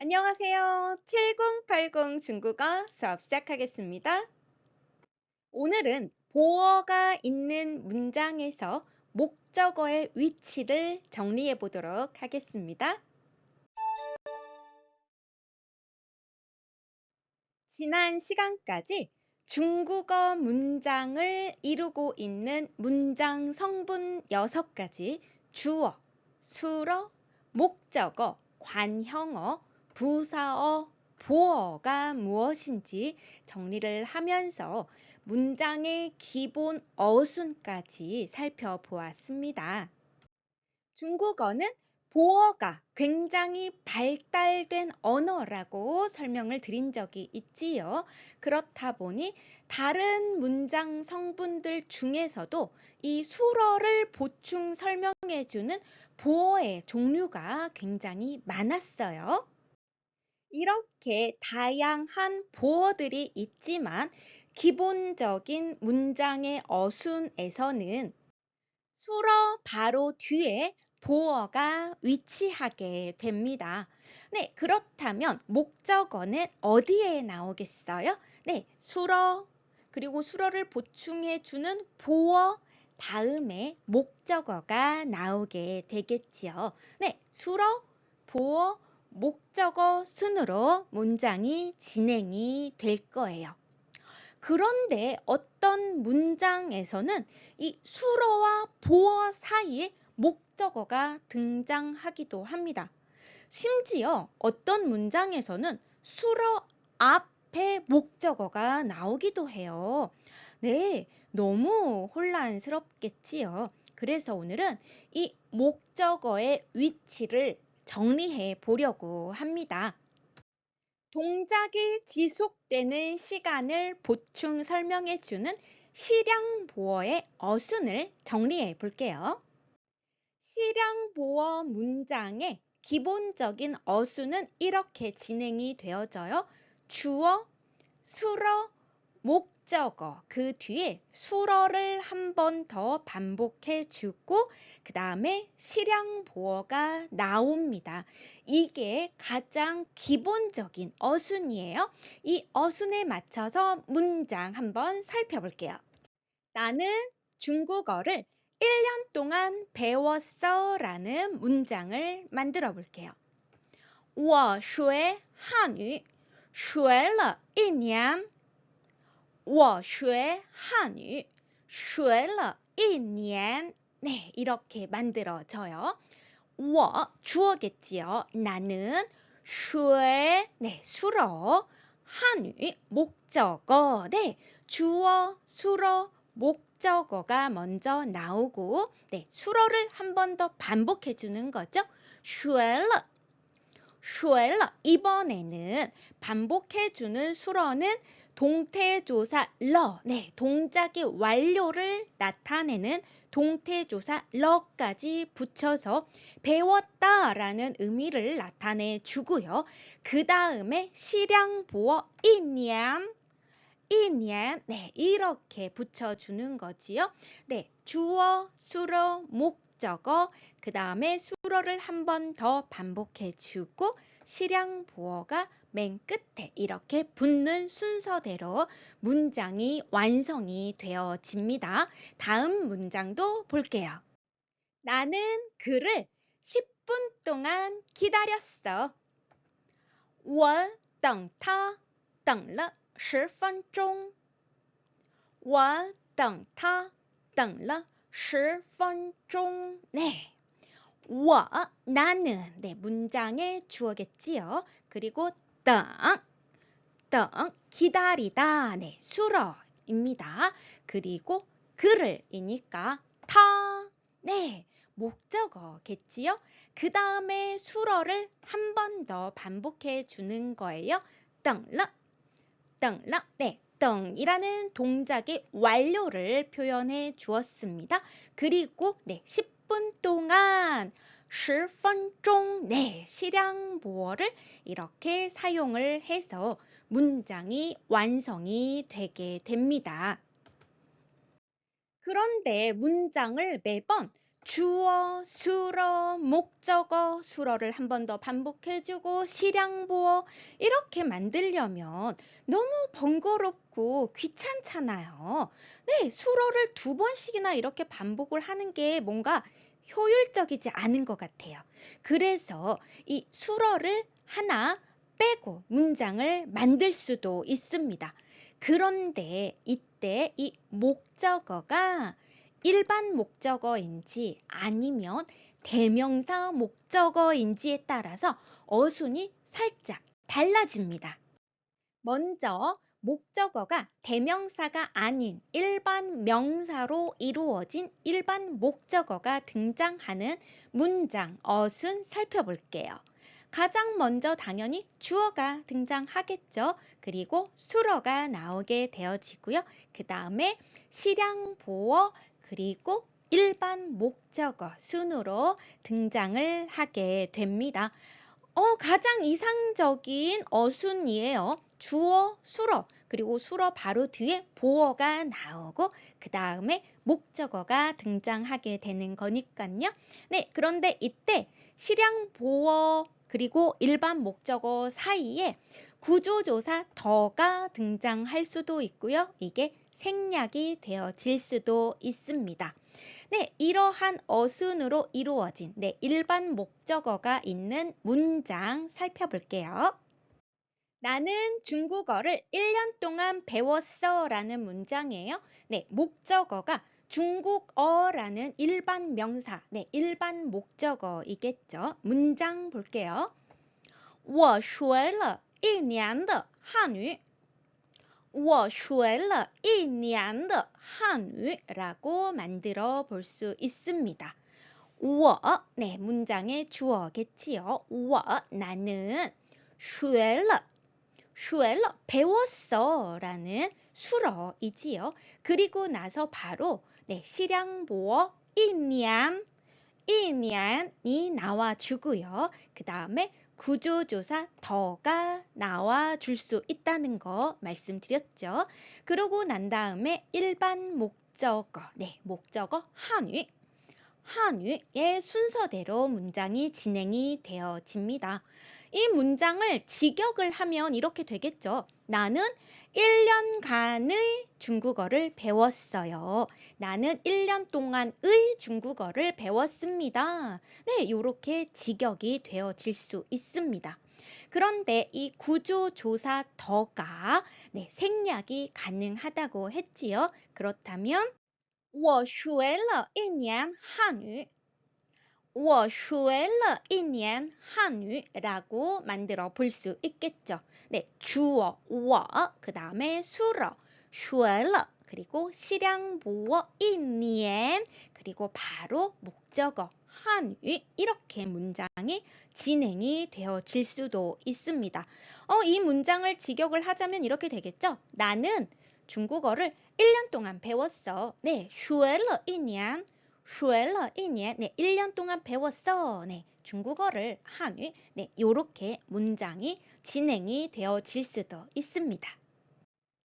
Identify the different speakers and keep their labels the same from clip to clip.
Speaker 1: 안녕하세요. 7080 중국어 수업 시작하겠습니다. 오늘은 보어가 있는 문장에서 목적어의 위치를 정리해 보도록 하겠습니다. 지난 시간까지 중국어 문장을 이루고 있는 문장 성분 6가지 주어, 수어, 목적어, 관형어, 부사어, 보어가 무엇인지 정리를 하면서 문장의 기본 어순까지 살펴보았습니다. 중국어는 보어가 굉장히 발달된 언어라고 설명을 드린 적이 있지요. 그렇다 보니 다른 문장 성분들 중에서도 이 수어를 보충 설명해주는 보어의 종류가 굉장히 많았어요. 이렇게 다양한 보어들이 있지만 기본적인 문장의 어순에서는 수어 바로 뒤에 보어가 위치하게 됩니다. 네, 그렇다면 목적어는 어디에 나오겠어요? 네, 수어, 그리고 수어를 보충해주는 보어 다음에 목적어가 나오게 되겠지요. 네, 수어, 보어, 목적어 순으로 문장이 진행이 될 거예요. 그런데 어떤 문장에서는 이 수어와 보어 사이에 목적어가 등장하기도 합니다. 심지어 어떤 문장에서는 수어 앞에 목적어가 나오기도 해요. 네, 너무 혼란스럽겠지요. 그래서 오늘은 이 목적어의 위치를 정리해 보려고 합니다. 동작이 지속되는 시간을 보충 설명해주는 실향보어의 어순을 정리해 볼게요. 실향보어 문장의 기본적인 어순은 이렇게 진행이 되어져요. 주어, 수어, 목적어, 그 뒤에 수어를 한 번 더 반복해 주고 그 다음에 실향보어가 나옵니다. 이게 가장 기본적인 어순이에요. 이 어순에 맞춰서 문장 한번 살펴볼게요. 나는 중국어를 1년 동안 배웠어 라는 문장을 만들어 볼게요. 我学汉语学了1年我学汉语学了1年 네, 이렇게 만들어져요. 我 주어겠지요. 나는 学 네, 수어 한유 목적어 네, 주어, 수어, 목적어가 먼저 나오고 네, 수어를 한 번 더 반복해 주는 거죠. 学了 이번에는 반복해 주는 수어는 동태조사 러, 네, 동작의 완료를 나타내는 동태조사 러까지 붙여서 배웠다라는 의미를 나타내 주고요. 그 다음에 실향보어 이년, 네, 이렇게 붙여주는 거지요. 네, 주어, 수어, 목적어, 그 다음에 수어를 한 번 더 반복해 주고 실향보어가 맨 끝에 이렇게 붙는 순서대로 문장이 완성이 되어집니다. 다음 문장도 볼게요. 나는 그를 10분 동안 기다렸어. 我等他等了10分钟。我等他等了10分钟。 네. 我 나는 네, 문장의 주어겠지요. 그리고 等 기다리다 네, 수어입니다. 그리고 그를 이니까 타 네, 목적어겠지요. 그 다음에 수어를 한 번 더 반복해 주는 거예요. 等了 네, 等이라는 동작의 완료를 표현해 주었습니다. 그리고 네, 10분 동안 10分钟 네, 실향보어를 이렇게 사용을 해서 문장이 완성이 되게 됩니다. 그런데 문장을 매번 주어, 수러, 목적어, 수러를 한 번 더 반복해주고 실양보어 이렇게 만들려면 너무 번거롭고 귀찮잖아요. 네, 수러를 두 번씩이나 이렇게 반복을 하는 게 뭔가 효율적이지 않은 것 같아요. 그래서 이 수러를 하나 빼고 문장을 만들 수도 있습니다. 그런데 이때 이 목적어가 일반 목적어인지 아니면 대명사 목적어인지에 따라서 어순이 살짝 달라집니다. 먼저 목적어가 대명사가 아닌 일반 명사로 이루어진 일반 목적어가 등장하는 문장, 어순 살펴볼게요. 가장 먼저 당연히 주어가 등장하겠죠. 그리고 수어가 나오게 되어지고요. 그 다음에 실양, 보어, 그리고 일반 목적어 순으로 등장을 하게 됩니다. 가장 이상적인 어순이에요. 주어, 수어, 그리고 수어 바로 뒤에 보어가 나오고 그 다음에 목적어가 등장하게 되는 거니까요. 네, 그런데 이때 실양, 보어, 그리고 일반 목적어 사이에 구조조사 더가 등장할 수도 있고요. 이게 생략이 되어질 수도 있습니다. 네, 이러한 어순으로 이루어진 일반 목적어가 있는 문장 살펴볼게요. 나는 중국어를 1년 동안 배웠어 라는 문장이에요. 네, 목적어가 중국어라는 일반 명사, 일반 목적어이겠죠. 문장 볼게요. 我学了一年的汉语。我学了一年的汉语라고 만들어 볼 수 있습니다. 我, 네, 문장의 주어겠지요. 我, 나는 学了, 学了, 배웠어 라는 수어이지요. 그리고 나서 바로 실양보어 一年, 一년이 나와주고요. 그 다음에 구조조사 더가 나와줄 수 있다는 거 말씀드렸죠. 그러고 난 다음에 일반 목적어, 목적어 한유, 한유의 순서대로 문장이 진행이 되어집니다. 이 문장을 직역을 하면 이렇게 되겠죠. 나는 1년간의 중국어를 배웠어요. 나는 1년 동안의 중국어를 배웠습니다. 네, 이렇게 직역이 되어질 수 있습니다. 그런데 이 구조조사 더가 생략이 가능하다고 했지요. 그렇다면 我学了一年汉语。我学了一年汉语라고 만들어 볼 수 있겠죠. 네, 주어, 我, 그 다음에 수어, 学了, 그리고 실양보어 一年, 그리고 바로 목적어, 한유, 이렇게 문장이 진행이 되어질 수도 있습니다. 이 문장을 직역을 하자면 이렇게 되겠죠. 나는 중국어를 1년 동안 배웠어. 네, 学了一年. 学了一年, 1년 동안 배웠어. 중국어를 한유, 요렇게 문장이 진행이 되어질 수도 있습니다.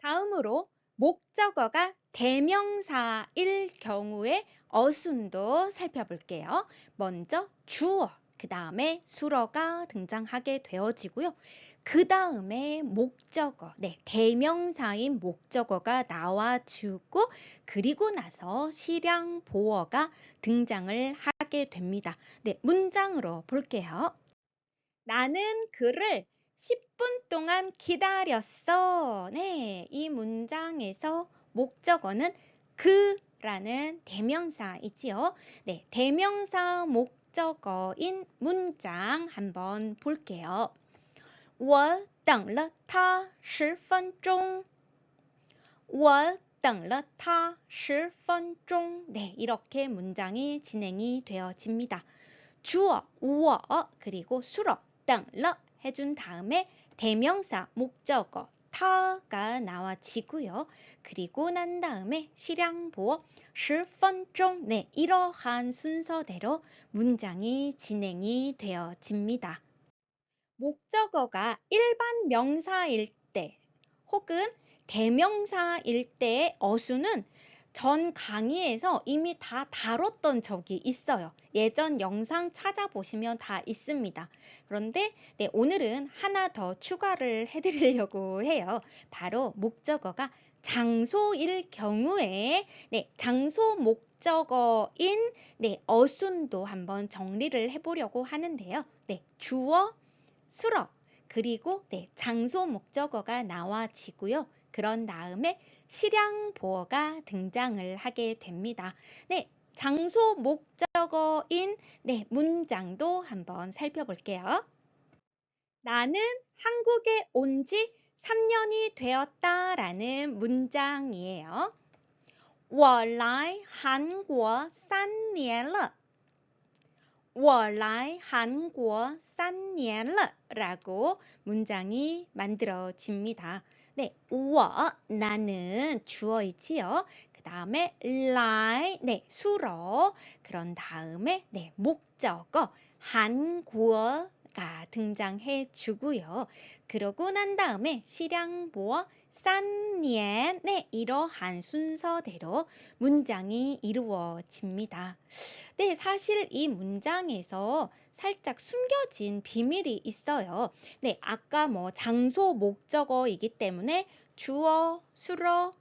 Speaker 1: 다음으로 목적어가 대명사일 경우의 어순도 살펴볼게요. 먼저 주어, 그 다음에 수어가 등장하게 되어지고요. 그 다음에 목적어, 대명사인 목적어가 나와주고 그리고 나서 실양 보어가 등장을 하게 됩니다. 문장으로 볼게요. 나는 그를 10분 동안 기다렸어. 네, 이 문장에서 목적어는 그라는 대명사이지요. 네, 대명사 목적어인 문장 한번 볼게요. 我等了他10分钟。我等了他10分钟. 네, 이렇게 문장이 진행이 되어집니다. 주어, 我, 그리고 수어, 等了 해준 다음에 대명사, 목적어, 타가 나와지고요. 그리고 난 다음에 실양보어 10分钟. 네, 이러한 순서대로 문장이 진행이 되어집니다. 목적어가 일반 명사일 때 혹은 대명사일 때의 어순은 전 강의에서 이미 다 다뤘던 적이 있어요. 예전 영상 찾아보시면 다 있습니다. 그런데 네, 오늘은 하나 더 추가를 해드리려고 해요. 바로 목적어가 장소일 경우에 네, 장소 목적어인 네, 어순도 한번 정리를 해보려고 하는데요. 네, 주어, 수러, 그리고 네, 장소 목적어가 나와지고요. 그런 다음에 실양 보어가 등장을 하게 됩니다. 네, 장소 목적어인 네, 문장도 한번 살펴볼게요. 나는 한국에 온 지 3년이 되었다라는 문장이에요. 我来韩国3年了。我来韩国3年了라고 문장이 만들어집니다. 네, 我 나는 주어이지요. 그 다음에 来네, 수로 그런 다음에 네, 목적어 한국어가 등장해 주고요. 그러고 난 다음에 실양보어 3년 네, 이러한 순서대로 문장이 이루어집니다. 네, 사실 이 문장에서 살짝 숨겨진 비밀이 있어요. 네, 아까 뭐 장소 목적어이기 때문에 주어, 수러,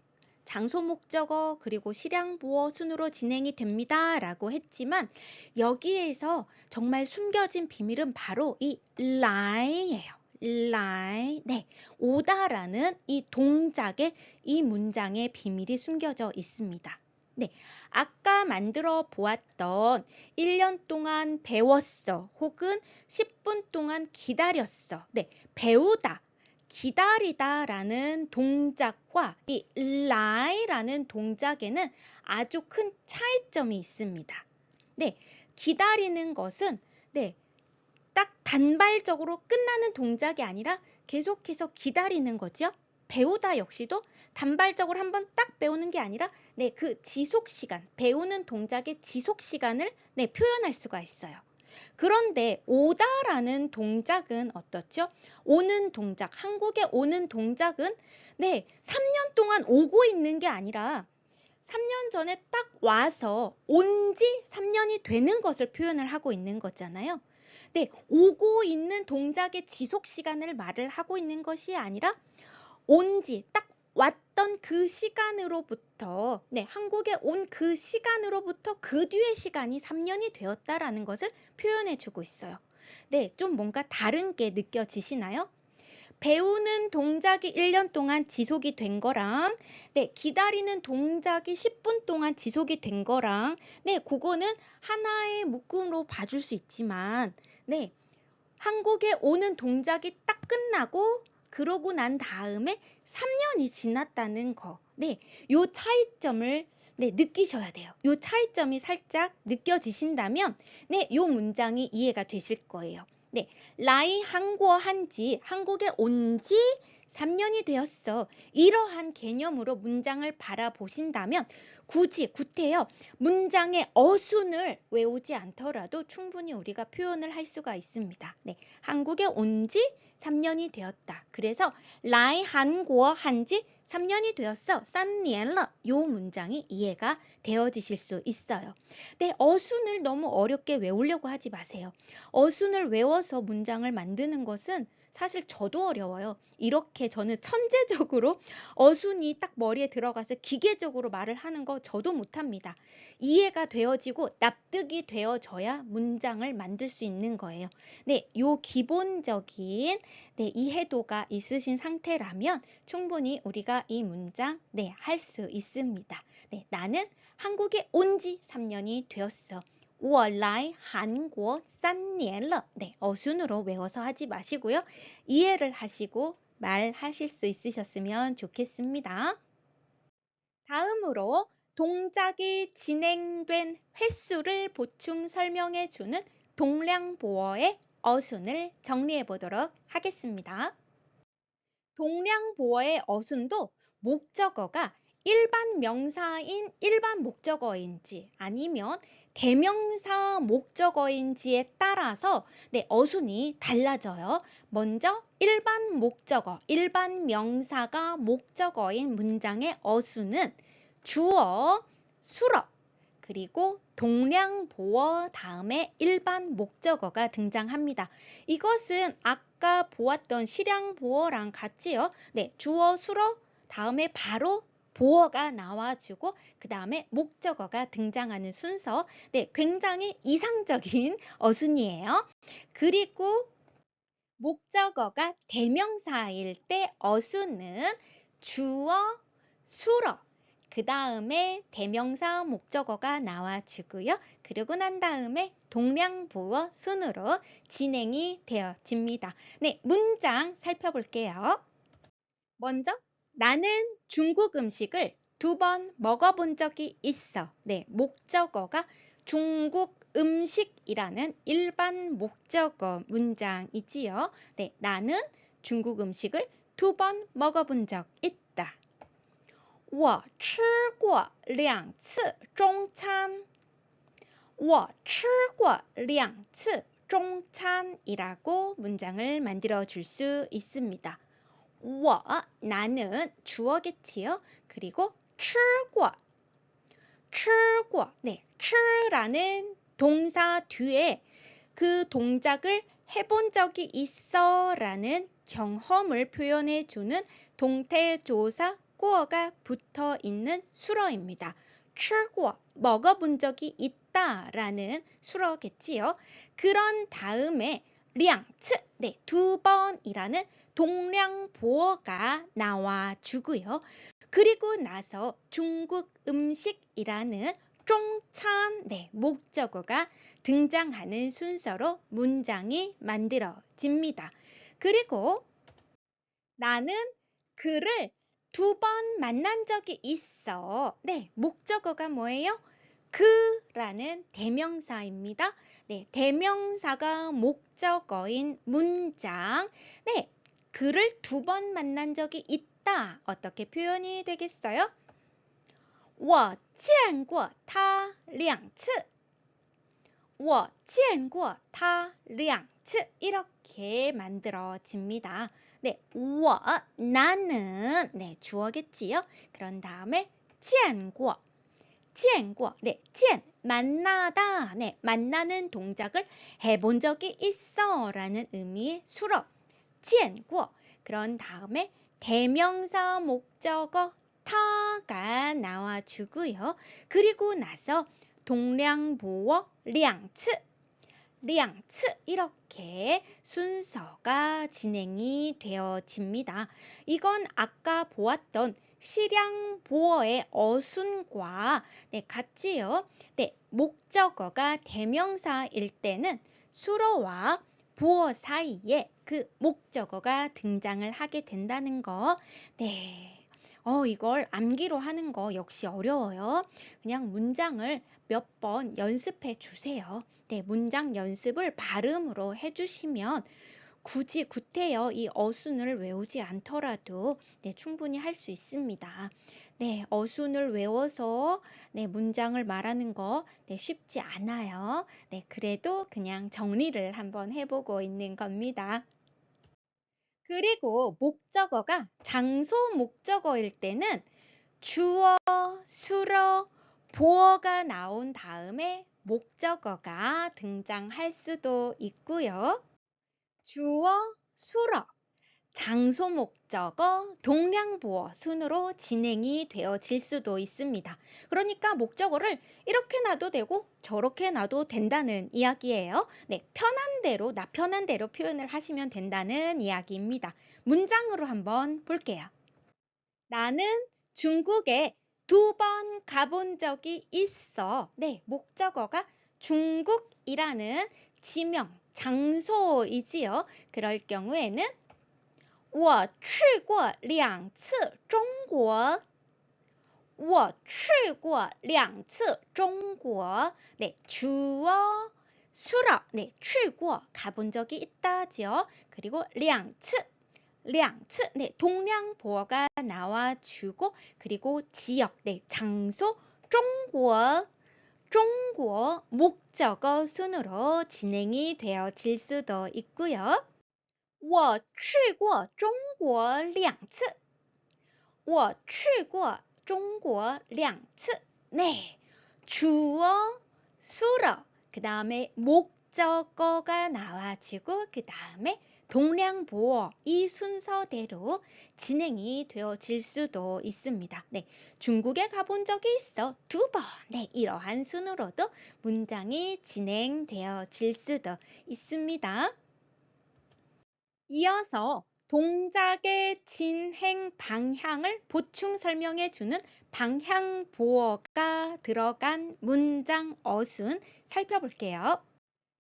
Speaker 1: 장소 목적어 그리고 실양보어 순으로 진행이 됩니다 라고 했지만 여기에서 정말 숨겨진 비밀은 바로 이 lie예요. lie, 네, 오다라는 이 동작에 이 문장의 비밀이 숨겨져 있습니다. 네, 아까 만들어 보았던 1년 동안 배웠어 혹은 10분 동안 기다렸어. 네, 배우다, 기다리다 라는 동작과 이 lie라는 동작에는 아주 큰 차이점이 있습니다. 네, 기다리는 것은 네, 딱 단발적으로 끝나는 동작이 아니라 계속해서 기다리는 거죠. 배우다 역시도 단발적으로 한번 딱 배우는 게 아니라 네, 그 지속 시간, 배우는 동작의 지속 시간을 네, 표현할 수가 있어요. 그런데 오다라는 동작은 어떻죠? 오는 동작, 한국에 오는 동작은 네, 3년 동안 오고 있는 게 아니라 3년 전에 딱 와서 온 지 3년이 되는 것을 표현을 하고 있는 거잖아요. 네, 오고 있는 동작의 지속 시간을 말을 하고 있는 것이 아니라 온지 딱 왔던 그 시간으로부터 네, 한국에 온 그 시간으로부터 그 뒤의 시간이 3년이 되었다라는 것을 표현해 주고 있어요. 네, 좀 뭔가 다른 게 느껴지시나요? 배우는 동작이 1년 동안 지속이 된 거랑 네, 기다리는 동작이 10분 동안 지속이 된 거랑 네, 그거는 하나의 묶음으로 봐줄 수 있지만 네, 한국에 오는 동작이 딱 끝나고 그러고 난 다음에 3년이 지났다는 거. 네, 요 차이점을 네, 느끼셔야 돼요. 요 차이점이 살짝 느껴지신다면 네, 요 문장이 이해가 되실 거예요. 네, 라이 한국어 한지 한국에 온 지 3년이 되었어. 이러한 개념으로 문장을 바라보신다면 굳이 구태여 문장의 어순을 외우지 않더라도 충분히 우리가 표현을 할 수가 있습니다. 네, 한국에 온 지 3년이 되었다. 그래서 라이 한국어 한지 3년이 되었어. 3年了. 요 문장이 이해가 되어지실 수 있어요. 네, 어순을 너무 어렵게 외우려고 하지 마세요. 어순을 외워서 문장을 만드는 것은 사실 저도 어려워요. 이렇게 저는 천재적으로 어순이 딱 머리에 들어가서 기계적으로 말을 하는 거 저도 못합니다. 이해가 되어지고 납득이 되어져야 문장을 만들 수 있는 거예요. 네, 요 기본적인 네, 이해도가 있으신 상태라면 충분히 우리가 이 문장 네, 할 수 있습니다. 네, 나는 한국에 온 지 3년이 되었어. 我来韩国3年了. 네, 어순으로 외워서 하지 마시고요. 이해를 하시고 말하실 수 있으셨으면 좋겠습니다. 다음으로 동작이 진행된 횟수를 보충 설명해 주는 동량보어의 어순을 정리해 보도록 하겠습니다. 동량보어의 어순도 목적어가 일반 명사인 일반 목적어인지 아니면 대명사 목적어인지에 따라서 네, 어순이 달라져요. 먼저 일반 목적어, 일반 명사가 목적어인 문장의 어순은 주어, 수러, 그리고 동량보어 다음에 일반 목적어가 등장합니다. 이것은 아까 보았던 실량보어랑 같지요. 네, 주어, 수러 다음에 바로 보어가 나와주고 그 다음에 목적어가 등장하는 순서. 네, 굉장히 이상적인 어순이에요. 그리고 목적어가 대명사일 때 어순은 주어, 수러, 그 다음에 대명사 목적어가 나와주고요. 그리고 난 다음에 동량보어 순으로 진행이 되어집니다. 네, 문장 살펴볼게요. 먼저 나는 중국 음식을 2번 먹어본 적이 있어. 네, 목적어가 중국 음식이라는 일반 목적어 문장이지요. 네, 나는 중국 음식을 2번 먹어본 적 있다. 我吃过2次中餐. 我吃过2次中餐이라고 문장을 만들어 줄 수 있습니다. 我, 나는 주어겠지요. 그리고 吃过, 吃过, 네, 吃라는 동사 뒤에 그 동작을 해본 적이 있어 라는 경험을 표현해주는 동태조사 꾸어가 붙어 있는 수러입니다. 吃过, 먹어본 적이 있다 라는 수러겠지요. 그런 다음에 2次, 네, 2번이라는 동량보어가 나와주고요. 그리고 나서 중국 음식이라는 쫑찬, 네, 목적어가 등장하는 순서로 문장이 만들어집니다. 그리고 나는 그를 2번 만난 적이 있어. 네, 목적어가 뭐예요? 그라는 대명사입니다. 네, 대명사가 목적어인 문장. 네, 그를 2번 만난 적이 있다. 어떻게 표현이 되겠어요? 我见过他2次. 我见过他2次. 이렇게 만들어집니다. 네, 我, 나는, 네, 주어겠지요. 그런 다음에 见过, 见过, 네, 见, 만나다, 네, 만나는 동작을 해본 적이 있어 라는 의미의 수러, 见过. 그런 다음에 대명사 목적어 타가 나와주고요. 그리고 나서 동량보어 2次, 2次 이렇게 순서가 진행이 되어집니다. 이건 아까 보았던 실량보어의 어순과 네, 같지요. 네, 목적어가 대명사일 때는 수러와 보어 사이에 그 목적어가 등장을 하게 된다는 거. 네. 이걸 암기로 하는 거 역시 어려워요. 그냥 문장을 몇 번 연습해 주세요. 네, 문장 연습을 발음으로 해주시면 굳이 구태여 이 어순을 외우지 않더라도 네, 충분히 할 수 있습니다. 네, 어순을 외워서 네, 문장을 말하는 거 네, 쉽지 않아요. 네, 그래도 그냥 정리를 한번 해보고 있는 겁니다. 그리고 목적어가 장소 목적어일 때는 주어, 수러, 보어가 나온 다음에 목적어가 등장할 수도 있고요. 주어, 수러, 장소 목적어, 동량보어 순으로 진행이 되어질 수도 있습니다. 그러니까 목적어를 이렇게 놔도 되고 저렇게 놔도 된다는 이야기예요. 네, 편한 대로, 나 편한 대로 표현을 하시면 된다는 이야기입니다. 문장으로 한번 볼게요. 나는 중국에 2번 가본 적이 있어. 네, 목적어가 중국이라는 지명, 장소이지요. 그럴 경우에는 我去过2次中国. 我去过2次中国. 네, 주어, 수러. 네, 去过 가본 적이 있다죠. 그리고 2次, 2次. 네, 동량보어가 나와주고 그리고 지역, 네, 장소, 中国, 中国 목적어 순으로 진행이 되어질 수도 있고요. 我去过中国2次. 我去过中国两次. 네, 주어, 수러, 그 다음에 목적어가 나와지고 그 다음에 동량보어 이 순서대로 진행이 되어질 수도 있습니다. 네, 중국에 가본 적이 있어 2번. 네, 이러한 순으로도 문장이 진행되어질 수도 있습니다. 이어서 동작의 진행 방향을 보충 설명해주는 방향보어가 들어간 문장 어순 살펴볼게요.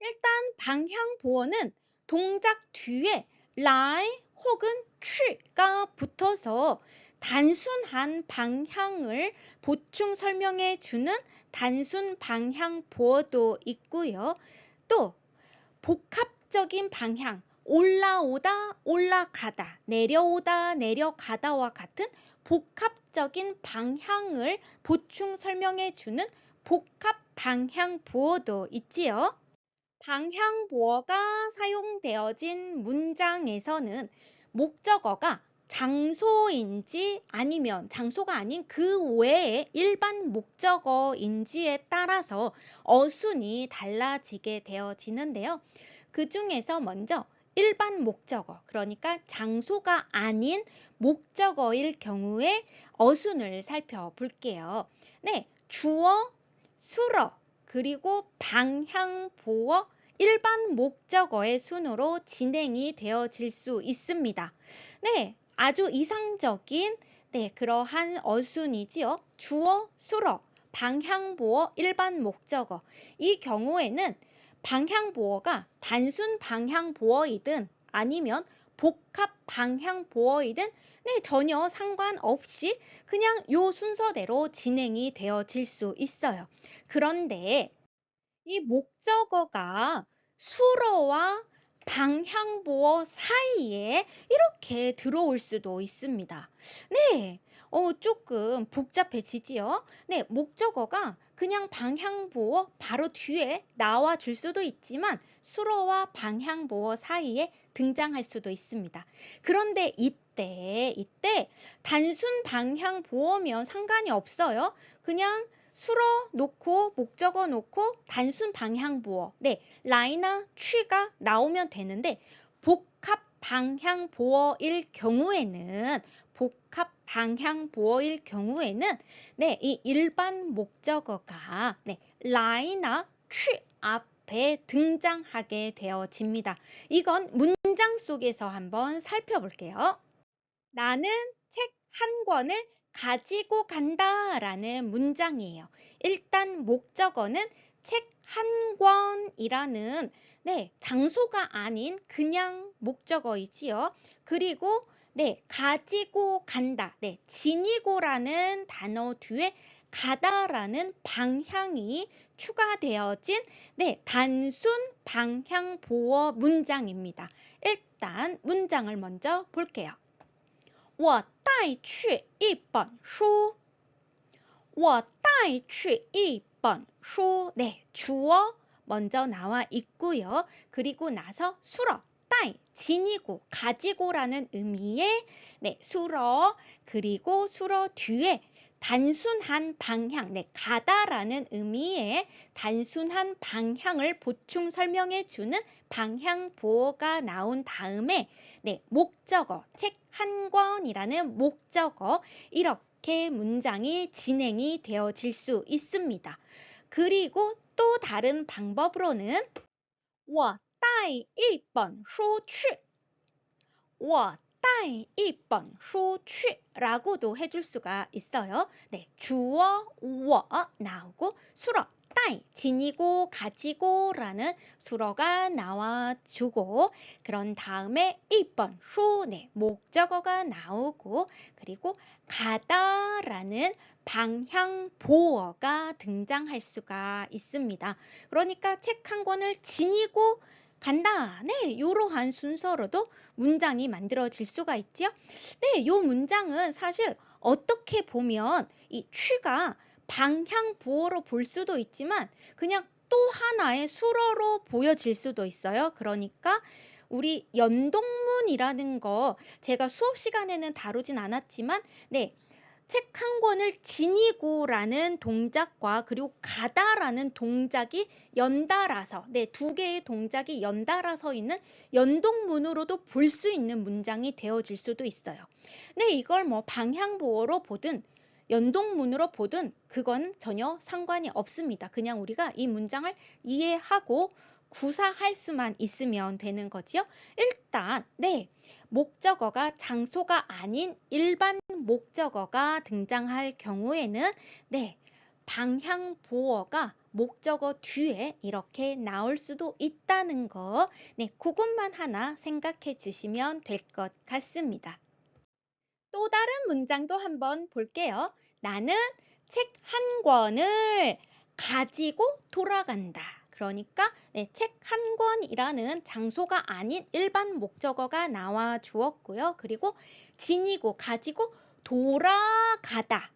Speaker 1: 일단 방향보어는 동작 뒤에 lie 혹은 취가 붙어서 단순한 방향을 보충 설명해주는 단순 방향보어도 있고요. 또 복합적인 방향, 올라오다, 올라가다, 내려오다, 내려가다와 같은 복합적인 방향을 보충 설명해주는 복합 방향보어도 있지요. 방향보어가 사용되어진 문장에서는 목적어가 장소인지 아니면 장소가 아닌 그 외에 일반 목적어인지에 따라서 어순이 달라지게 되어지는데요. 그 중에서 먼저 일반 목적어, 그러니까 장소가 아닌 목적어일 경우에 어순을 살펴볼게요. 네, 주어, 수러, 그리고 방향보어, 일반 목적어의 순으로 진행이 되어질 수 있습니다. 네, 아주 이상적인 그러한 어순이지요. 주어, 수러, 방향보어, 일반 목적어. 이 경우에는 방향보어가 단순 방향보어이든 아니면 복합 방향보어이든 전혀 상관없이 그냥 요 순서대로 진행이 되어질 수 있어요. 그런데 이 목적어가 수러와 방향보어 사이에 이렇게 들어올 수도 있습니다. 네, 조금 복잡해지지요. 네, 목적어가 그냥 방향보어 바로 뒤에 나와 줄 수도 있지만 수러와 방향보어 사이에 등장할 수도 있습니다. 그런데 이때 단순 방향보어면 상관이 없어요. 그냥 수러 놓고 목적어 놓고 단순 방향보어, 라이나 취가 나오면 되는데 복합 방향보어일 경우에는 이 일반 목적어가 라이나 취 앞에 등장하게 되어집니다. 이건 문장 속에서 한번 살펴볼게요. 나는 책 한 권을 가지고 간다 라는 문장이에요. 일단 목적어는 책 한 권이라는 장소가 아닌 그냥 목적어이지요. 그리고 가지고 간다. 지니고라는 단어 뒤에 가다라는 방향이 추가되어진 단순 방향보어 문장입니다. 일단 문장을 먼저 볼게요. 我带去一本书. 我带去一本书. 네, 주어 먼저 나와 있고요. 그리고 나서 수러, 따이, 지니고, 가지고라는 의미의 수러, 그리고 수러 뒤에 단순한 방향, 가다라는 의미의 단순한 방향을 보충 설명해주는 방향보어가 나온 다음에 목적어, 책 한 권이라는 목적어, 이렇게 문장이 진행이 되어질 수 있습니다. 그리고 또 다른 방법으로는 我带一本书去. 我带一本书去 라고도 해줄 수가 있어요. 주어 我 나오고 수러 따이 지니고 가지고 라는 수러가 나와주고 그런 다음에 1번 수 목적어가 나오고 그리고 가다 라는 방향보어가 등장할 수가 있습니다. 그러니까 책 한 권을 지니고 간다. 이러한 순서로도 문장이 만들어질 수가 있죠. 이 문장은 사실 어떻게 보면 이 취가 방향보어로 볼 수도 있지만 그냥 또 하나의 수러로 보여질 수도 있어요. 그러니까 우리 연동문이라는 거 제가 수업 시간에는 다루진 않았지만 책 한 권을 지니고라는 동작과 그리고 가다라는 동작이 연달아서, 두 개의 동작이 연달아서 있는 연동문으로도 볼 수 있는 문장이 되어질 수도 있어요. 이걸 뭐 방향보어로 보든 연동문으로 보든 그건 전혀 상관이 없습니다. 그냥 우리가 이 문장을 이해하고 구사할 수만 있으면 되는 거지요. 일단 목적어가 장소가 아닌 일반 목적어가 등장할 경우에는 방향보어가 목적어 뒤에 이렇게 나올 수도 있다는 거, 그것만 하나 생각해 주시면 될 것 같습니다. 또 다른 문장도 한번 볼게요. 나는 책 한 권을 가지고 돌아간다. 그러니까 책 한 권이라는 장소가 아닌 일반 목적어가 나와 주었고요. 그리고 지니고 가지고 돌아가다.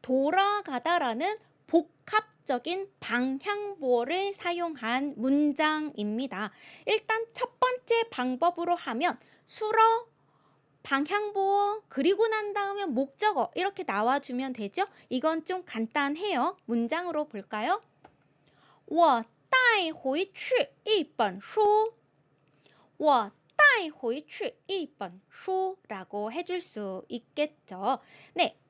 Speaker 1: 돌아가다라는 복합적인 방향보어를 사용한 문장입니다. 일단 첫 번째 방법으로 하면 수러, 방향보어, 그리고 난 다음에 목적어 이렇게 나와주면 되죠? 이건 좀 간단해요. 문장으로 볼까요? 我带回去一本书. 我带回去一本书라고 해줄 수 있겠죠.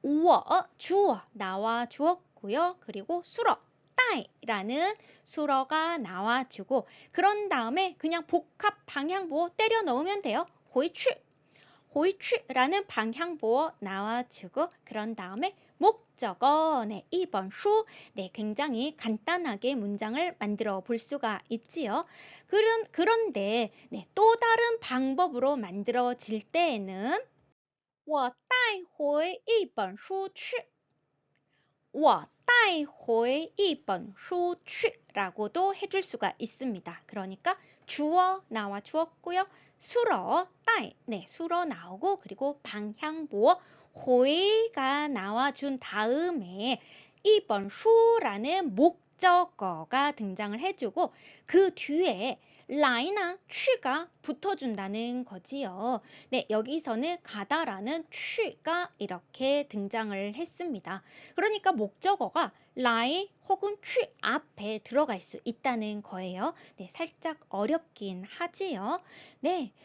Speaker 1: 我 주어 나와 주었고요. 그리고 수러, 带라는 수러가 나와주고 그런 다음에 그냥 복합 방향보어 때려 넣으면 돼요. 回去. 回去라는 방향보어 나와주고 그런 다음에 목적어, 2번 수, 굉장히 간단하게 문장을 만들어 볼 수가 있지요. 그런데 또 다른 방법으로 만들어질 때에는 我带回一本书去. 我带回一本书去라고도 해줄 수가 있습니다. 그러니까 주어 나와 주었고요. 수러, 带, 수러 나오고 그리고 방향보어 회가 나와준 다음에 一本 书라는 목적어가 등장을 해주고 그 뒤에 라이나 취가 붙어준다는 거지요. 여기서는 가다라는 취가 이렇게 등장을 했습니다. 그러니까 목적어가 라이 혹은 취 앞에 들어갈 수 있다는 거예요. 살짝 어렵긴 하지요.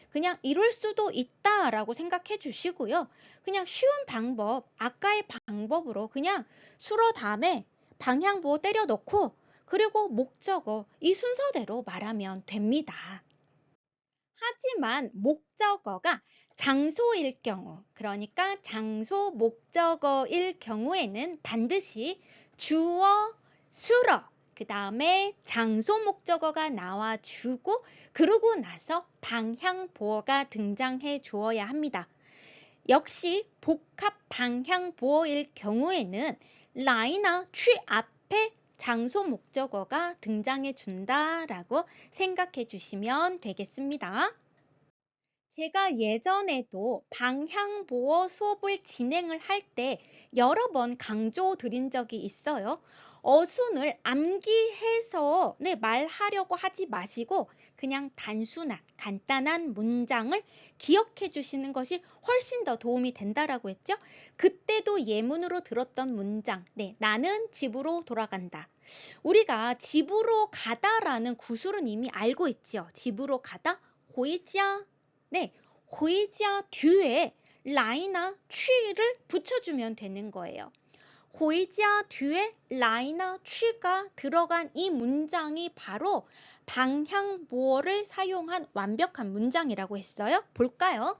Speaker 1: 그냥 이럴 수도 있다라고 생각해 주시고요. 그냥 쉬운 방법, 아까의 방법으로 그냥 수러 다음에 방향보호 때려 넣고 그리고 목적어 이 순서대로 말하면 됩니다. 하지만 목적어가 장소일 경우, 그러니까 장소 목적어일 경우에는 반드시 주어, 수러, 그 다음에 장소 목적어가 나와주고 그러고 나서 방향보어가 등장해 주어야 합니다. 역시 복합 방향보어일 경우에는 라이나 취 앞에 장소 목적어가 등장해 준다라고 생각해 주시면 되겠습니다. 제가 예전에도 방향보어 수업을 진행을 할 때 여러 번 강조드린 적이 있어요. 어순을 암기해서 말하려고 하지 마시고 그냥 단순한 간단한 문장을 기억해 주시는 것이 훨씬 더 도움이 된다라고 했죠. 그때도 예문으로 들었던 문장, 나는 집으로 돌아간다. 우리가 집으로 가다라는 구술은 이미 알고 있지요. 집으로 가다, 回家. 回家 뒤에 라이나 취를 붙여주면 되는 거예요. 回家 뒤에 라이나 취가 들어간 이 문장이 바로 방향보어를 사용한 완벽한 문장이라고 했어요. 볼까요?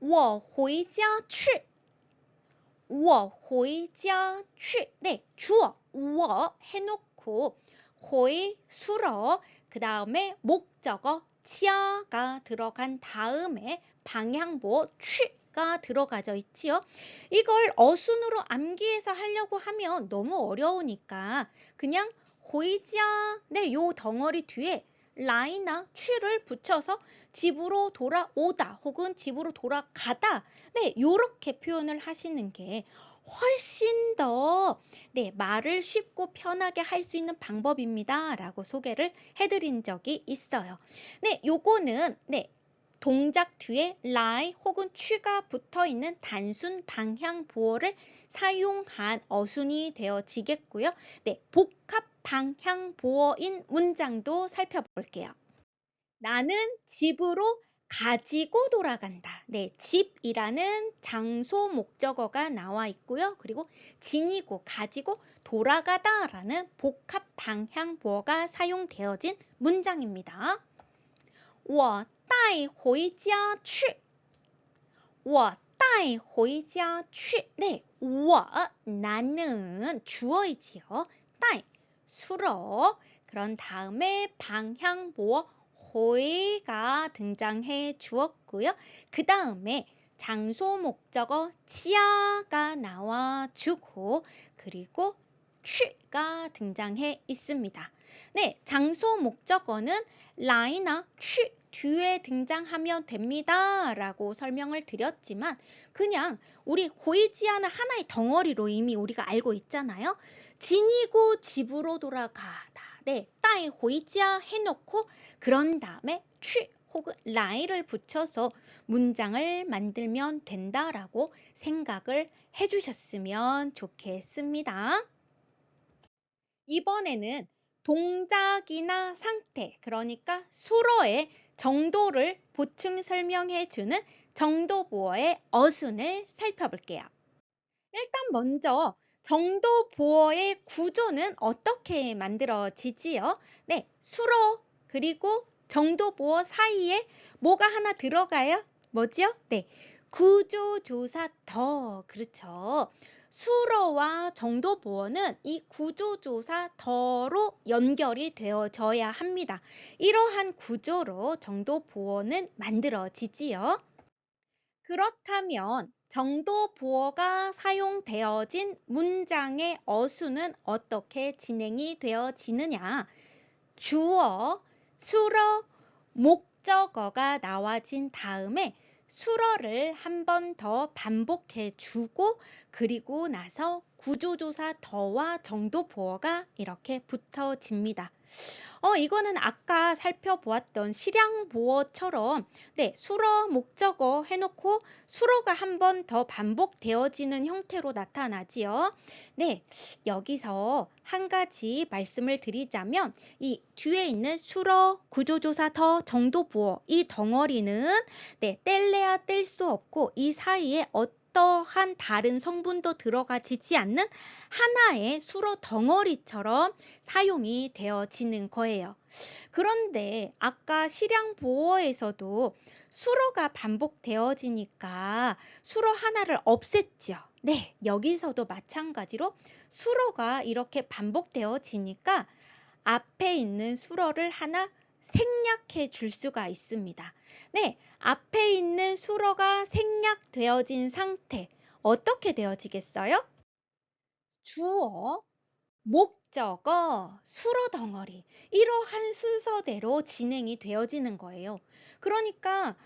Speaker 1: 我回家去. 我回家去. 주어 我 해놓고 回 수러, 그 다음에 목적어 家가 들어간 다음에 방향보어 취가 들어가져 있지요. 이걸 어순으로 암기해서 하려고 하면 너무 어려우니까 그냥 回家, 요 덩어리 뒤에 라이나 취를 붙여서 집으로 돌아오다 혹은 집으로 돌아가다, 요렇게 표현을 하시는 게 훨씬 더 말을 쉽고 편하게 할 수 있는 방법입니다 라고 소개를 해드린 적이 있어요. 요거는 동작 뒤에 lie 혹은 취가 붙어 있는 단순 방향 보어를 사용한 어순이 되어지겠고요. 네, 복합 방향 보어인 문장도 살펴볼게요. 나는 집으로 가지고 돌아간다. 네, 집이라는 장소 목적어가 나와 있고요. 그리고 지니고 가지고 돌아가다라는 복합 방향 보어가 사용되어진 문장입니다. 我带回家去我带回家去 네, 我 나는 주어이지요. 带 수로 그런 다음에 방향 보어 호이가 등장해 주었고요. 그 다음에 장소 목적어 치아가 나와주고 그리고 취가 등장해 있습니다. 네, 장소 목적어는 라이나 취 뒤에 등장하면 됩니다 라고 설명을 드렸지만 그냥 우리 호이지아는 하나의 덩어리로 이미 우리가 알고 있잖아요. 지니고 집으로 돌아가다. 네, 따이 호이지아 해놓고 그런 다음에 취 혹은 라이를 붙여서 문장을 만들면 된다라고 생각을 해주셨으면 좋겠습니다. 이번에는 동작이나 상태, 그러니까 수로의 정도를 보충 설명해주는 정도보어의 어순을 살펴볼게요. 일단 먼저 정도보어의 구조는 어떻게 만들어지지요? 네, 수로 그리고 정도보어 사이에 뭐가 하나 들어가요? 뭐지요? 네, 구조조사 더, 그렇죠. 수로와 정도보어는 이 구조조사 더로 연결이 되어져야 합니다. 이러한 구조로 정도보어는 만들어지지요. 그렇다면 정도보어가 사용되어진 문장의 어순은 어떻게 진행이 되어지느냐? 주어, 수로, 목적어가 나와진 다음에 수어를 한 번 더 반복해 주고 그리고 나서 구조조사 더와 정도보어가 이렇게 붙어집니다. 이거는 아까 살펴보았던 실양보어처럼 네, 수어, 목적어 해놓고 수어가 한 번 더 반복되어지는 형태로 나타나지요. 네, 여기서 한 가지 말씀을 드리자면 이 뒤에 있는 수어, 구조조사 더, 정도보어 이 덩어리는 네, 뗄래야 뗄 수 없고 이 사이에 어떠한 다른 성분도 들어가지지 않는 하나의 수어 덩어리처럼 사용이 되어지는 거예요. 그런데 아까 실양보어에서도 수로가 반복되어지니까 수로 하나를 없앴죠. 네, 여기서도 마찬가지로 수로가 이렇게 반복되어지니까 앞에 있는 수로를 하나 생략해 줄 수가 있습니다. 네, 앞에 있는 수로가 생략되어진 상태 어떻게 되어지겠어요? 주어, 목적어, 수로 덩어리 이러한 순서대로 진행이 되어지는 거예요. 그러니까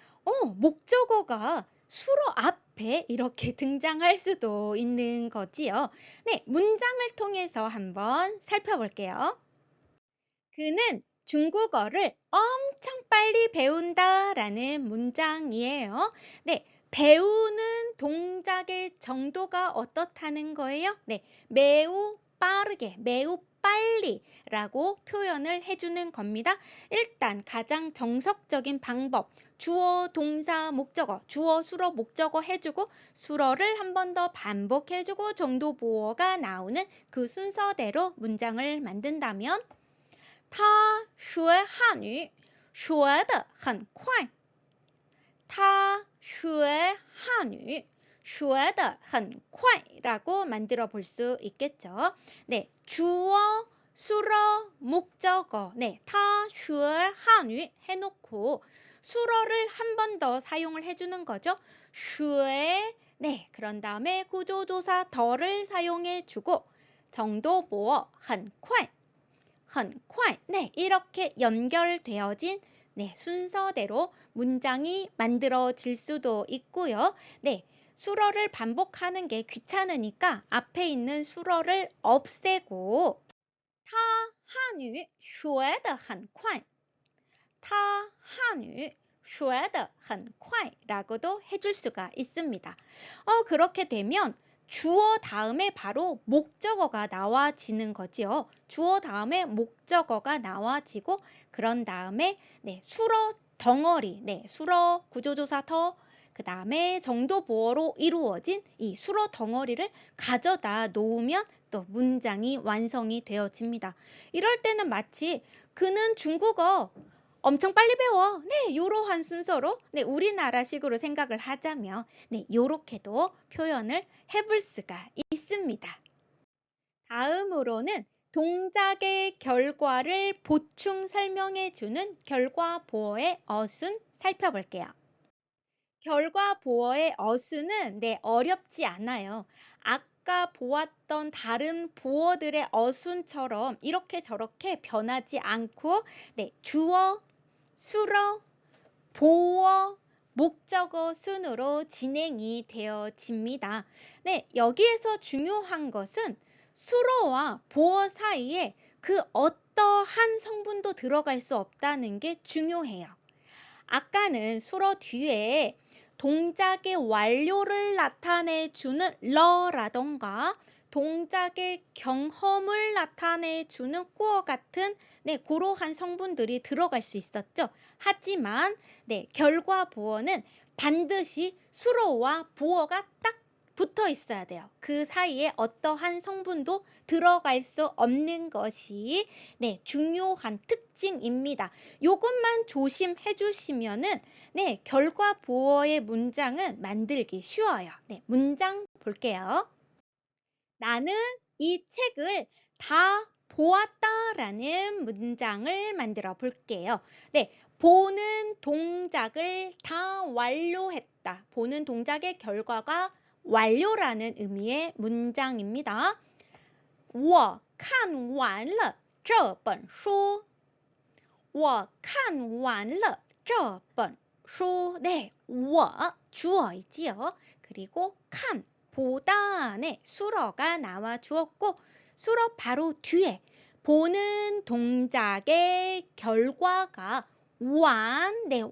Speaker 1: 목적어가 수로 앞에 이렇게 등장할 수도 있는 거지요. 네, 문장을 통해서 한번 살펴볼게요. 그는 중국어를 엄청 빨리 배운다라는 문장이에요. 네, 배우는 동작의 정도가 어떻다는 거예요? 네, 매우 빠르게, 매우 빨리라고 표현을 해주는 겁니다. 일단 가장 정석적인 방법, 주어, 동사, 목적어, 주어, 수로, 목적어 해주고 수어를 한 번 더 반복해주고 정도보어가 나오는 그 순서대로 문장을 만든다면 他学汉语学得很快。他学汉语学得很快라고 만들어 볼 수 있겠죠. 네, 주어, 수어, 목적어. 네, 他学汉语해놓고 수어를 한 번 더 사용을 해주는 거죠. 学 네, 그런 다음에 구조조사 더를 사용해 주고 정도보어 很快 很快 네, 이렇게 연결되어진 네, 순서대로 문장이 만들어질 수도 있고요. 네, 수어를 반복하는 게 귀찮으니까 앞에 있는 수어를 없애고 他汉语学得很快他汉语学得很快라고도 해줄 수가 있습니다. 그렇게 되면 주어 다음에 바로 목적어가 나와지는 거지요. 주어 다음에 목적어가 나와지고 그런 다음에 수로 덩어리, 수로 구조조사 더, 그 다음에 정도 보어로 이루어진 이 수로 덩어리를 가져다 놓으면 또 문장이 완성이 되어집니다. 이럴 때는 마치 그는 중국어 엄청 빨리 배워. 이러한 순서로 우리나라식으로 생각을 하자면 이렇게도 표현을 해볼 수가 있습니다. 다음으로는 동작의 결과를 보충 설명해주는 결과 보어의 어순 살펴볼게요. 결과 보어의 어순은 어렵지 않아요. 아까 보았던 다른 보어들의 어순처럼 이렇게 저렇게 변하지 않고 주어, 수어, 보어, 목적어 순으로 진행이 되어집니다. 여기에서 중요한 것은 수어와 보어 사이에 그 어떠한 성분도 들어갈 수 없다는 게 중요해요. 아까는 수어 뒤에 동작의 완료를 나타내주는 러라던가 동작의 경험을 나타내주는 꾸어 같은 그러한 성분들이 들어갈 수 있었죠. 하지만 결과 보어는 반드시 수어와 보어가 딱 붙어 있어야 돼요. 그 사이에 어떠한 성분도 들어갈 수 없는 것이 중요한 특징입니다. 이것만 조심해 주시면은 결과 보어의 문장은 만들기 쉬워요. 문장 볼게요. 나는 이 책을 다 보았다라는 문장을 만들어 볼게요. 보는 동작을 다 완료했다. 보는 동작의 결과가 완료라는 의미의 문장입니다. 我看完了这本书. 我看完了这本书. 我 주어이지요. 그리고 칸 보다 수어가 나와 주었고 수어 바로 뒤에 보는 동작의 결과가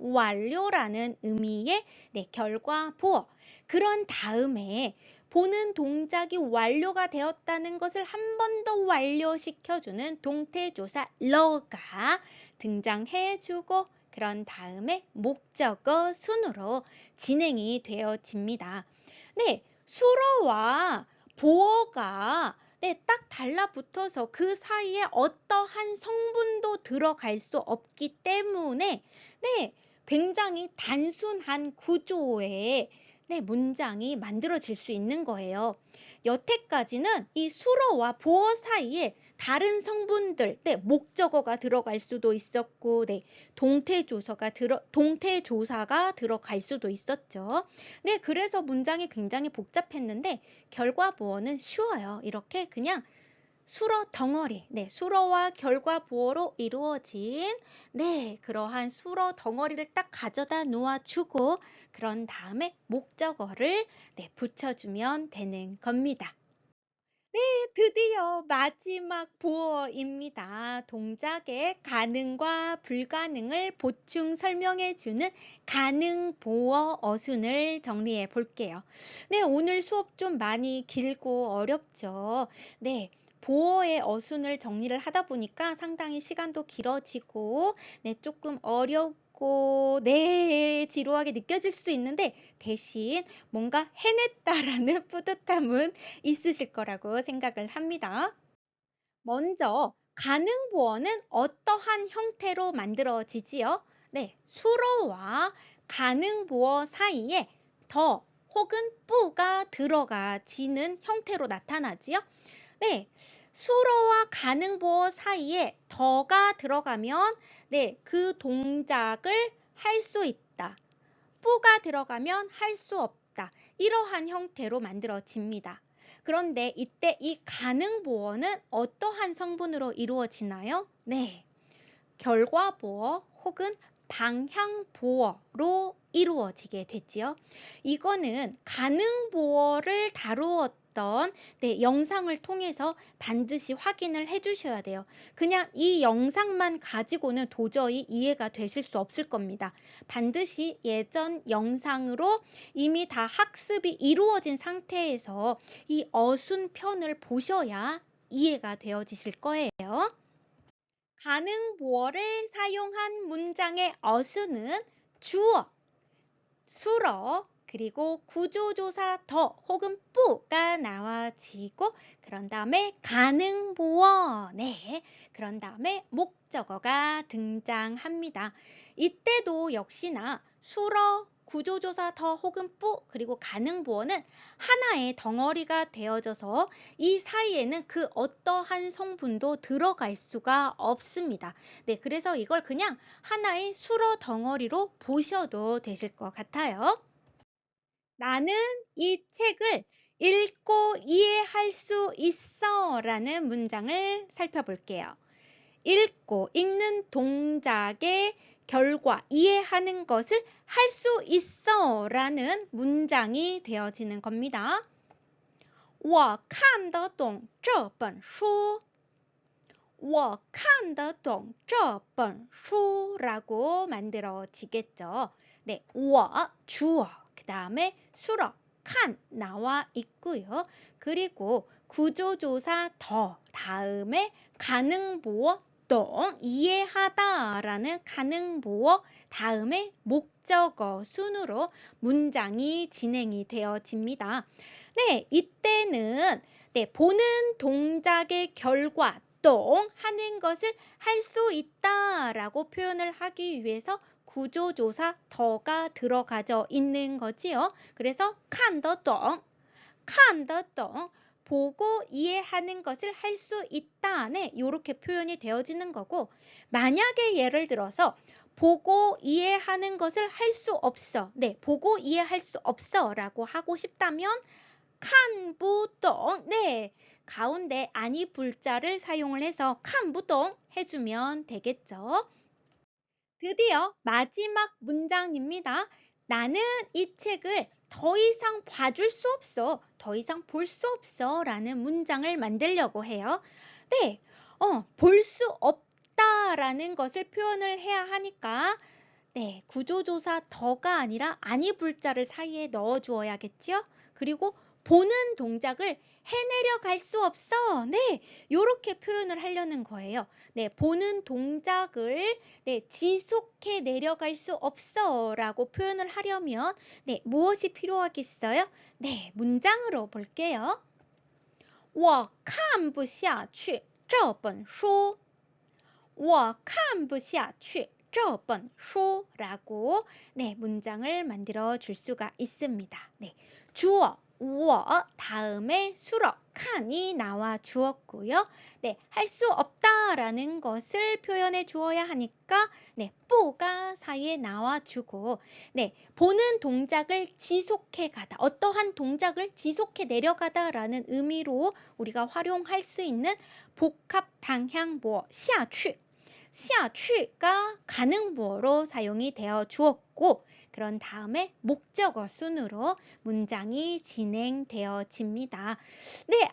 Speaker 1: 완료라는 의미의 결과 보어. 그런 다음에 보는 동작이 완료가 되었다는 것을 한 번 더 완료시켜주는 동태조사 러가 등장해주고 그런 다음에 목적어 순으로 진행이 되어집니다. 수어와 보어가 딱 달라붙어서 그 사이에 어떠한 성분도 들어갈 수 없기 때문에 굉장히 단순한 구조의 문장이 만들어질 수 있는 거예요. 여태까지는 이 수어와 보어 사이에 다른 성분들, 목적어가 들어갈 수도 있었고, 동태조사가 들어갈 수도 있었죠. 그래서 문장이 굉장히 복잡했는데 결과 보어는 쉬워요. 이렇게 그냥 수어 덩어리, 수어와 결과 보어로 이루어진 그러한 수어 덩어리를 딱 가져다 놓아주고 그런 다음에 목적어를 붙여주면 되는 겁니다. 드디어 마지막 보어입니다. 동작의 가능과 불가능을 보충 설명해주는 가능 보어 어순을 정리해 볼게요. 오늘 수업 좀 많이 길고 어렵죠. 보어의 어순을 정리를 하다 보니까 상당히 시간도 길어지고 조금 어렵고 지루하게 느껴질 수도 있는데 대신 뭔가 해냈다라는 뿌듯함은 있으실 거라고 생각을 합니다. 먼저 가능 보어는 어떠한 형태로 만들어지지요? 수어와 가능 보어 사이에 더 혹은 뿌가 들어가지는 형태로 나타나지요. 수어와 가능 보어 사이에 더가 들어가면 그 동작을 할 수 있다. 뿌가 들어가면 할 수 없다. 이러한 형태로 만들어집니다. 그런데 이때 이 가능 보어는 어떠한 성분으로 이루어지나요? 결과 보어 혹은 방향 보어로 이루어지게 되지요. 이거는 가능 보어를 들었던 영상을 통해서 반드시 확인을 해주셔야 돼요. 그냥 이 영상만 가지고는 도저히 이해가 되실 수 없을 겁니다. 반드시 예전 영상으로 이미 다 학습이 이루어진 상태에서 이 어순편을 보셔야 이해가 되어지실 거예요. 가능보어를 사용한 문장의 어순은 주어, 수러, 그리고 구조조사 더 혹은 뿌가 나와지고 그런 다음에 가능보어, 그런 다음에 목적어가 등장합니다. 이때도 역시나 수러, 구조조사 더 혹은 뿌 그리고 가능보어는 하나의 덩어리가 되어져서 이 사이에는 그 어떠한 성분도 들어갈 수가 없습니다. 그래서 이걸 그냥 하나의 수러 덩어리로 보셔도 되실 것 같아요. 나는 이 책을 읽고 이해할 수 있어 라는 문장을 살펴볼게요. 읽는 동작의 결과, 이해하는 것을 할 수 있어 라는 문장이 되어지는 겁니다. 我看得懂这本书我看得懂这本书라고 만들어지겠죠. 我 주어, 그 다음에 수러, 칸 나와 있고요. 그리고 구조조사 더 다음에 가능보어 동 이해하다 라는 가능보어 다음에 목적어 순으로 문장이 진행이 되어집니다. 이때는 보는 동작의 결과 동 하는 것을 할 수 있다 라고 표현을 하기 위해서 구조조사 더가 들어가져 있는 거지요. 그래서 칸더동, 보고 이해하는 것을 할 수 있다. 이렇게 표현이 되어지는 거고, 만약에 예를 들어서 보고 이해하는 것을 할 수 없어. 보고 이해할 수 없어 라고 하고 싶다면 칸부동, 가운데 아니 불자를 사용을 해서 칸부동 해주면 되겠죠. 드디어 마지막 문장입니다. 나는 이 책을 더 이상 봐줄 수 없어. 더 이상 볼 수 없어. 라는 문장을 만들려고 해요. 볼 수 없다 라는 것을 표현을 해야 하니까 구조조사 더가 아니라 아니 불자를 사이에 넣어 주어야겠죠. 그리고 보는 동작을 해내려 갈 수 없어. 요렇게 표현을 하려는 거예요. 보는 동작을 지속해 내려갈 수 없어 라고 표현을 하려면 무엇이 필요하겠어요? 문장으로 볼게요. 我看不下去这本书我看不下去这本书라고 문장을 만들어 줄 수가 있습니다. 주어 我 다음에 수러 칸이 나와 주었고요. 할 수 없다 라는 것을 표현해 주어야 하니까 뿌가 사이에 나와 주고 보는 동작을 지속해 가다, 어떠한 동작을 지속해 내려가다 라는 의미로 우리가 활용할 수 있는 복합 방향보어 下去 下去가 가능보어로 사용이 되어 주었고 그런 다음에 목적어 순으로 문장이 진행되어집니다.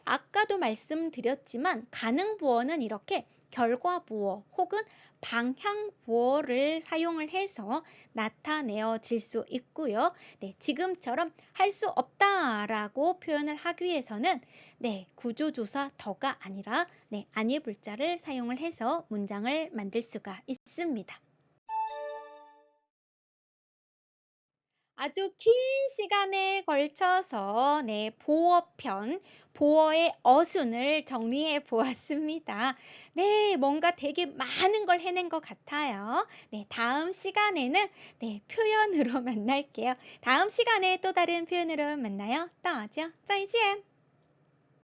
Speaker 1: 아까도 말씀드렸지만 가능보어는 이렇게 결과보어 혹은 방향보어를 사용을 해서 나타내어질 수 있고요. 지금처럼 할 수 없다라고 표현을 하기 위해서는 구조조사 더가 아니라 아니 불자를 사용을 해서 문장을 만들 수가 있습니다. 아주 긴 시간에 걸쳐서 보어편, 보어의 어순을 정리해 보았습니다. 뭔가 되게 많은 걸 해낸 것 같아요. 다음 시간에는 표현으로 만날게요. 다음 시간에 또 다른 표현으로 만나요. 大家再见.